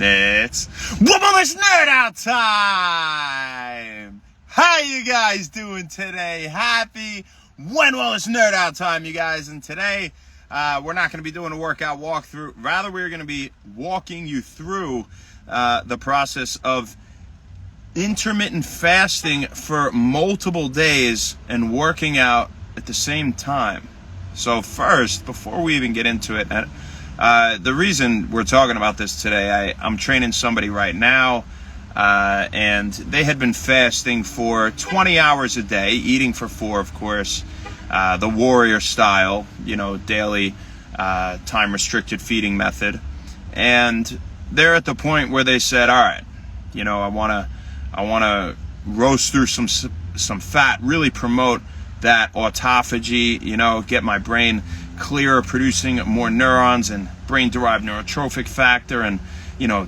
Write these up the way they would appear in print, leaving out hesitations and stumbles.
It's Womanless Nerd Out time! How you guys doing today? Happy Womanless Nerd Out time, you guys. And today, we're not going to be doing a workout walkthrough. Rather, we're going to be walking you through the process of intermittent fasting for multiple days and working out at the same time. So first, before we even get into it, the reason we're talking about this today, I'm training somebody right now, and they had been fasting for 20 hours a day, eating for 4, of course, the warrior style, daily time-restricted feeding method. And they're at the point where they said, all right, I want to roast through some fat, really promote that autophagy, get my brain clearer, producing more neurons and brain-derived neurotrophic factor, and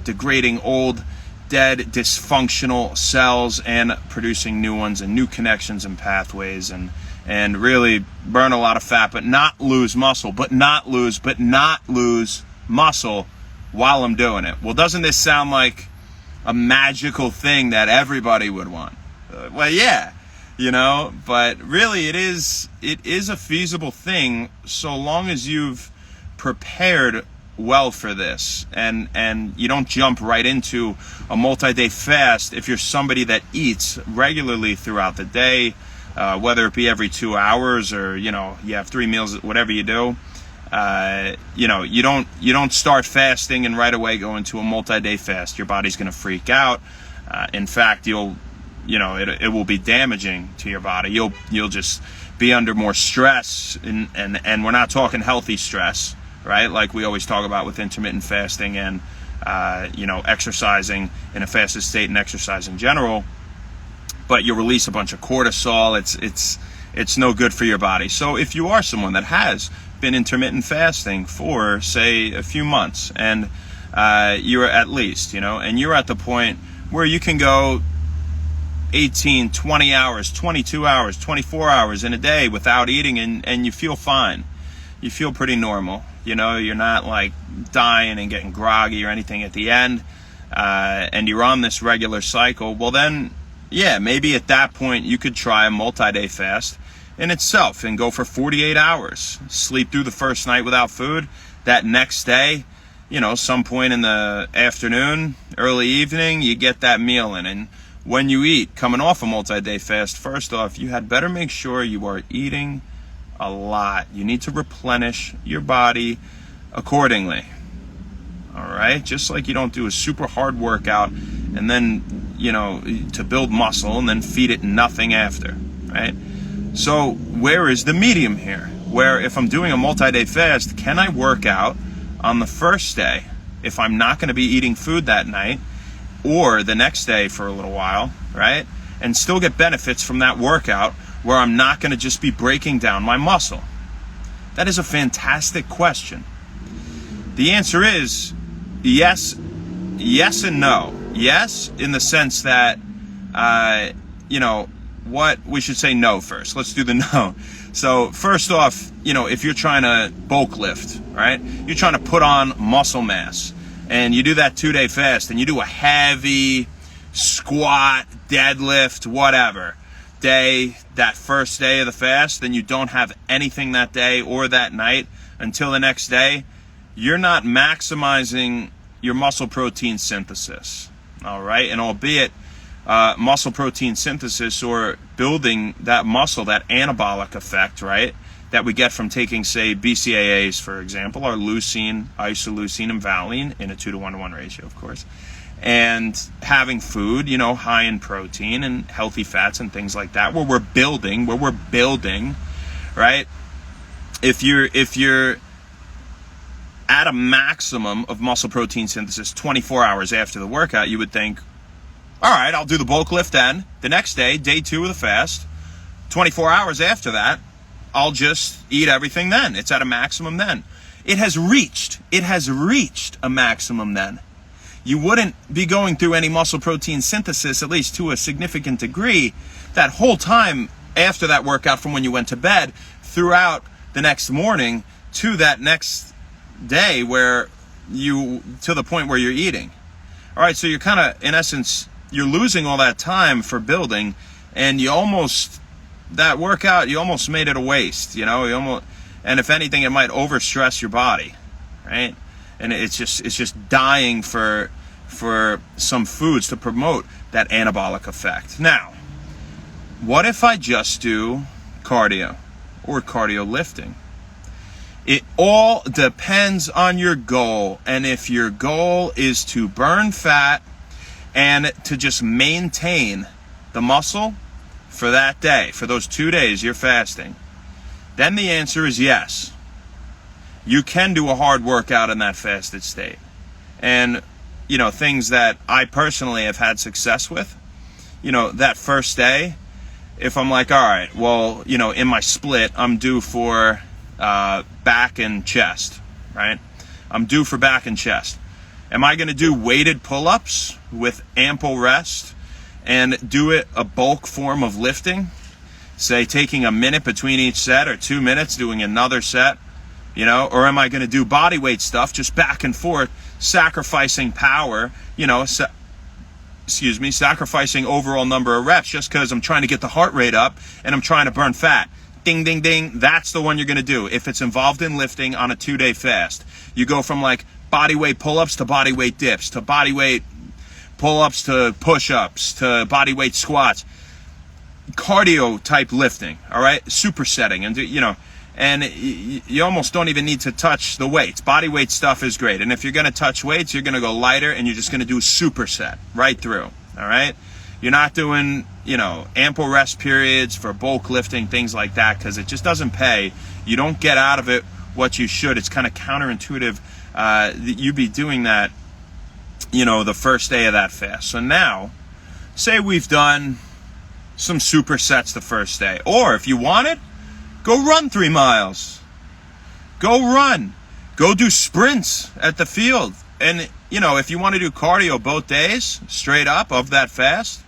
degrading old, dead, dysfunctional cells and producing new ones and new connections and pathways, and really burn a lot of fat, but not lose muscle, but not lose muscle while I'm doing it. Well, doesn't this sound like a magical thing that everybody would want? Well, yeah. But really it is a feasible thing so long as you've prepared well for this, and you don't jump right into a multi-day fast if you're somebody that eats regularly throughout the day, whether it be every 2 hours or you have 3 meals, whatever you do. You don't start fasting and right away go into a multi-day fast. Your body's going to freak out. In fact, it will be damaging to your body. You'll just be under more stress, and we're not talking healthy stress, right? Like we always talk about with intermittent fasting and exercising in a fasted state and exercise in general. But you'll release a bunch of cortisol. It's no good for your body. So if you are someone that has been intermittent fasting for, say, a few months, and you're at least, and you're at the point where you can go 18, 20 hours, 22 hours, 24 hours in a day without eating, and you feel fine. You feel pretty normal. You're not like dying and getting groggy or anything at the end, and you're on this regular cycle. Well then, yeah, maybe at that point you could try a multi-day fast in itself and go for 48 hours. Sleep through the first night without food. That next day, some point in the afternoon, early evening, you get that meal in. And when you eat, coming off a multi-day fast, first off, you had better make sure you are eating a lot. You need to replenish your body accordingly. All right? Just like you don't do a super hard workout and then, to build muscle and then feed it nothing after, right? So where is the medium here? Where if I'm doing a multi-day fast, can I work out on the first day if I'm not going to be eating food that night, or the next day for a little while, right? And still get benefits from that workout where I'm not going to just be breaking down my muscle? That is a fantastic question. The answer is yes and no. Yes, in the sense that, what we should say no first. Let's do the no. So first off, if you're trying to bulk lift, right? You're trying to put on muscle mass, and you do that 2-day fast, and you do a heavy squat, deadlift, whatever day, that first day of the fast, then you don't have anything that day or that night until the next day, you're not maximizing your muscle protein synthesis, all right? And albeit muscle protein synthesis, or building that muscle, that anabolic effect, right, that we get from taking, say, BCAAs, for example, or leucine, isoleucine, and valine in a 2-to-1-to-1 ratio, of course, and having food, high in protein and healthy fats and things like that, where we're building, right? If you're at a maximum of muscle protein synthesis 24 hours after the workout, you would think, all right, I'll do the bulk lift then. The next day, day 2 of the fast, 24 hours after that, I'll just eat everything then. It's at a maximum then. It has reached a maximum then. You wouldn't be going through any muscle protein synthesis, at least to a significant degree, that whole time after that workout from when you went to bed throughout the next morning to that next day where to the point where you're eating. All right, so you're kind of, in essence, you're losing all that time for building, and that workout, you almost made it a waste, and if anything, it might overstress your body, right? And it's just dying for some foods to promote that anabolic effect. Now, what if I just do cardio or cardio lifting? It all depends on your goal. And if your goal is to burn fat and to just maintain the muscle for that day, for those 2 days you're fasting, then the answer is yes. You can do a hard workout in that fasted state. And, things that I personally have had success with, that first day, if I'm like, all right, well, in my split, I'm due for back and chest, right? I'm due for back and chest. Am I going to do weighted pull-ups with ample rest and do it a bulk form of lifting? Say taking a minute between each set or 2 minutes doing another set, or am I going to do body weight stuff just back and forth, sacrificing power, sacrificing overall number of reps just because I'm trying to get the heart rate up and I'm trying to burn fat. Ding, ding, ding. That's the one you're going to do. If it's involved in lifting on a 2-day fast, you go from like body weight pull-ups to body weight dips, to body weight pull-ups to push-ups, to body weight squats, cardio type lifting. All right. Supersetting. And you almost don't even need to touch the weights. Body weight stuff is great. And if you're going to touch weights, you're going to go lighter and you're just going to do a superset right through. All right. You're not doing, ample rest periods for bulk lifting, things like that, because it just doesn't pay. You don't get out of it what you should. It's kind of counterintuitive that you be doing that, the first day of that fast. So now, say we've done some supersets the first day. Or if you want it, go run 3 miles. Go run. Go do sprints at the field. And, if you want to do cardio both days, straight up of that fast,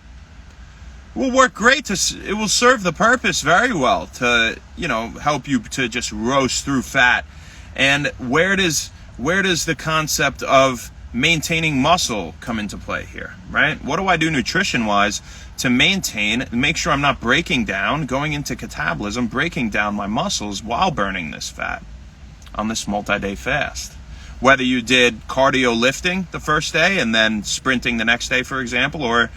will work great. It will serve the purpose very well to, help you to just roast through fat. And where does the concept of maintaining muscle come into play here, right? What do I do nutrition-wise to make sure I'm not breaking down, going into catabolism, breaking down my muscles while burning this fat on this multi-day fast? Whether you did cardio lifting the first day and then sprinting the next day, for example, or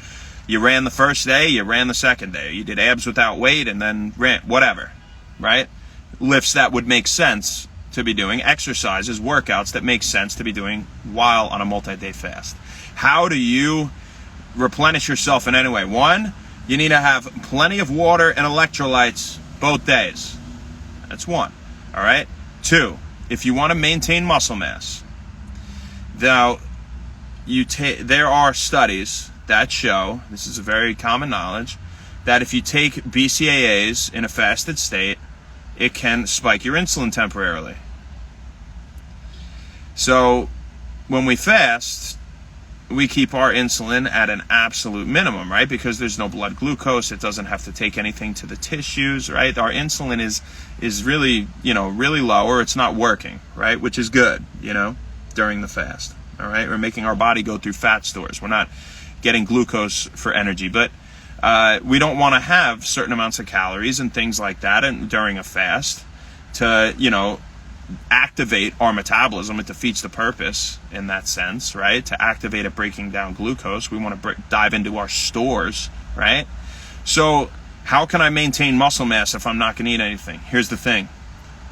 you ran the first day, you ran the second day, you did abs without weight and then ran, whatever, right? Lifts that would make sense to be doing, exercises, workouts that make sense to be doing while on a multi-day fast. How do you replenish yourself in any way? 1, you need to have plenty of water and electrolytes both days. That's 1, all right? 2, if you want to maintain muscle mass, now there are studies that show, this is a very common knowledge, that if you take BCAAs in a fasted state, it can spike your insulin temporarily. So when we fast, we keep our insulin at an absolute minimum, right? Because there's no blood glucose. It doesn't have to take anything to the tissues, right? Our insulin is really, really low, or it's not working, right? Which is good, during the fast, all right? We're making our body go through fat stores. We're not getting glucose for energy, but we don't want to have certain amounts of calories and things like that during a fast to, activate our metabolism. It defeats the purpose in that sense, right? To activate it, breaking down glucose. We want to dive into our stores, right? So how can I maintain muscle mass if I'm not going to eat anything? Here's the thing.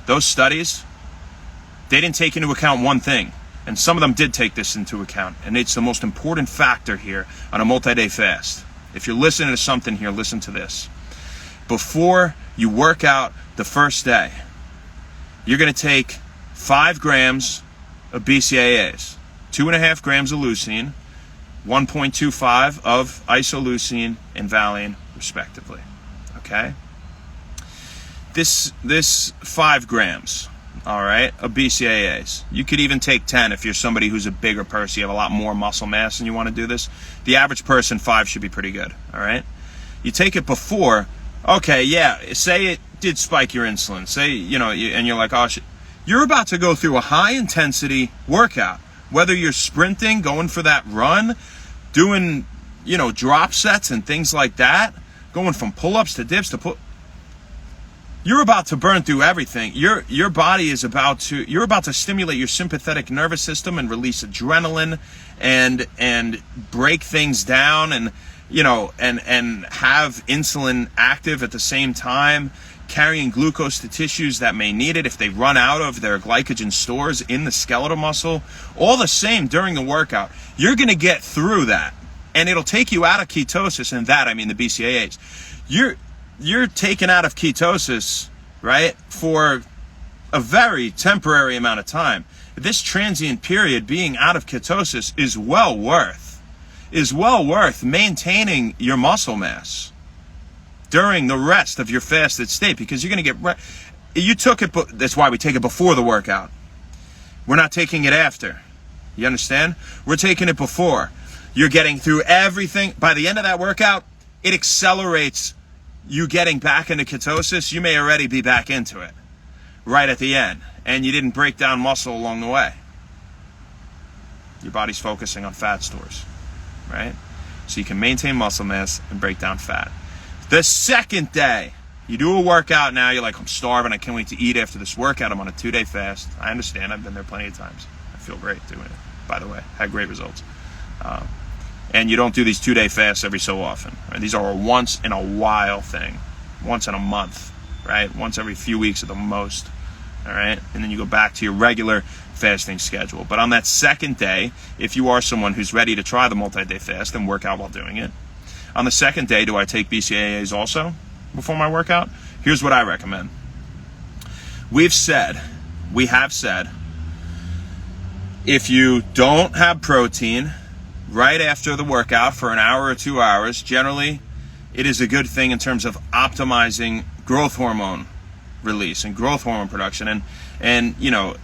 Those studies, they didn't take into account one thing. And some of them did take this into account. And it's the most important factor here on a multi-day fast. If you're listening to something here, listen to this. Before you work out the first day, you're going to take 5 grams of BCAAs, 2.5 grams of leucine, 1.25 of isoleucine and valine, respectively. Okay? This 5 grams, all right, of BCAAs. You could even take 10 if you're somebody who's a bigger person, you have a lot more muscle mass and you want to do this. The average person, 5 should be pretty good, all right? You take it before, okay, yeah, say it did spike your insulin. Say, and you're like, oh, you're about to go through a high intensity workout, Whether you're sprinting, going for that run, doing, drop sets and things like that, going from pull-ups to dips to you're about to burn through everything. Your body is you're about to stimulate your sympathetic nervous system and release adrenaline and break things down and have insulin active at the same time, carrying glucose to tissues that may need it if they run out of their glycogen stores in the skeletal muscle. All the same, during the workout, you're going to get through that, and it'll take you out of ketosis, and that, I mean the BCAAs. You're taken out of ketosis, right, for a very temporary amount of time. This transient period being out of ketosis is well worth maintaining your muscle mass during the rest of your fasted state, because you're going to get you took it. That's why we take it before the workout. We're not taking it after. You understand? We're taking it before. You're getting through everything. By the end of that workout, it accelerates you getting back into ketosis. You may already be back into it right at the end, and you didn't break down muscle along the way. Your body's focusing on fat stores, right? So you can maintain muscle mass and break down fat. The second day, you do a workout now, you're like, I'm starving, I can't wait to eat after this workout. I'm on a 2-day fast. I understand, I've been there plenty of times. I feel great doing it, by the way. Had great results. And you don't do these 2-day fasts every so often. Right? These are a once in a while thing. Once in a month, right? Once every few weeks at the most, all right? And then you go back to your regular fasting schedule. But on that second day, if you are someone who's ready to try the multi-day fast and work out while doing it, on the second day, do I take BCAAs also before my workout? Here's what I recommend. We have said, if you don't have protein right after the workout for an hour or 2 hours, generally it is a good thing in terms of optimizing growth hormone release and growth hormone production. And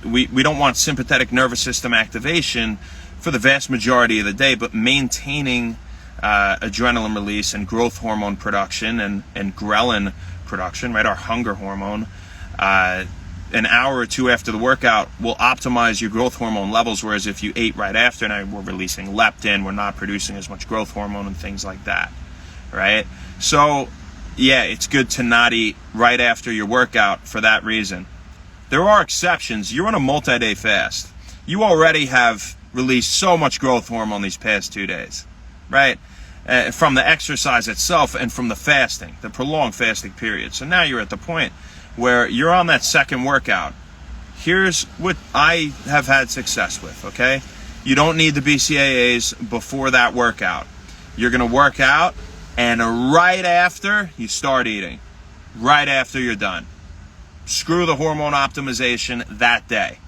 we don't want sympathetic nervous system activation for the vast majority of the day, but maintaining adrenaline release and growth hormone production and ghrelin production, right, our hunger hormone, an hour or two after the workout will optimize your growth hormone levels, whereas if you ate right after, now we're releasing leptin, we're not producing as much growth hormone and things like that, right? So, yeah, it's good to not eat right after your workout for that reason. There are exceptions. You're on a multi-day fast. You already have released so much growth hormone these past 2 days, right? From the exercise itself and from the fasting, the prolonged fasting period. So now you're at the point where you're on that second workout. Here's what I have had success with, okay? You don't need the BCAAs before that workout. You're going to work out, and right after, you start eating. Right after you're done. Screw the hormone optimization that day.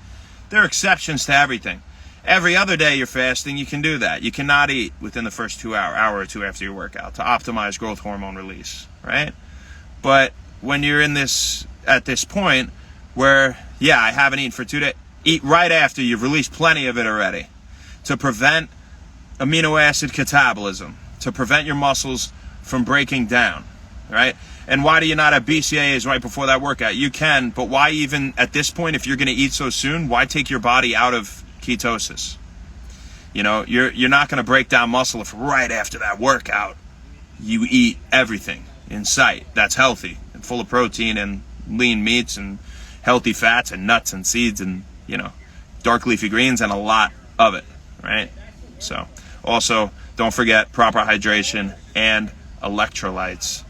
There are exceptions to everything. Every other day you're fasting, you can do that. You cannot eat within the first hour or two after your workout to optimize growth hormone release, right? But when you're at this point where, yeah, I haven't eaten for 2 days, eat right after you've released plenty of it already to prevent amino acid catabolism, to prevent your muscles from breaking down, right? And why do you not have BCAAs right before that workout? You can, but why even at this point, if you're going to eat so soon, why take your body out of ketosis? You're not going to break down muscle if right after that workout you eat everything in sight that's healthy and full of protein and lean meats and healthy fats and nuts and seeds and dark leafy greens and a lot of it, right? So also don't forget proper hydration and electrolytes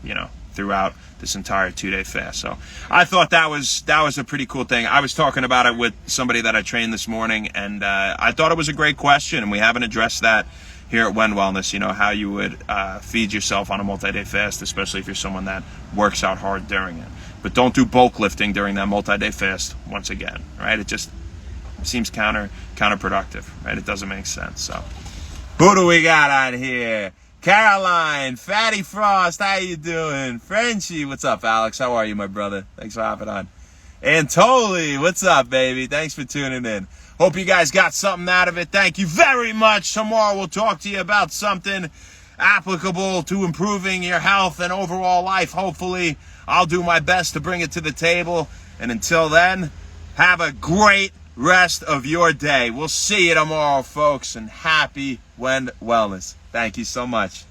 throughout this entire 2-day fast. So I thought that was a pretty cool thing. I was talking about it with somebody that I trained this morning, and I thought it was a great question, and we haven't addressed that here at When Wellness, how you would feed yourself on a multi-day fast, especially if you're someone that works out hard during it. But don't do bulk lifting during that multi-day fast once again, right? It just seems counterproductive, right? It doesn't make sense. So who do we got on here? Caroline, Fatty Frost, how you doing? Frenchie, what's up, Alex? How are you, my brother? Thanks for hopping on. Antoli, what's up, baby? Thanks for tuning in. Hope you guys got something out of it. Thank you very much. Tomorrow we'll talk to you about something applicable to improving your health and overall life. Hopefully, I'll do my best to bring it to the table. And until then, have a great rest of your day. We'll see you tomorrow, folks, and happy Wellness. Thank you so much.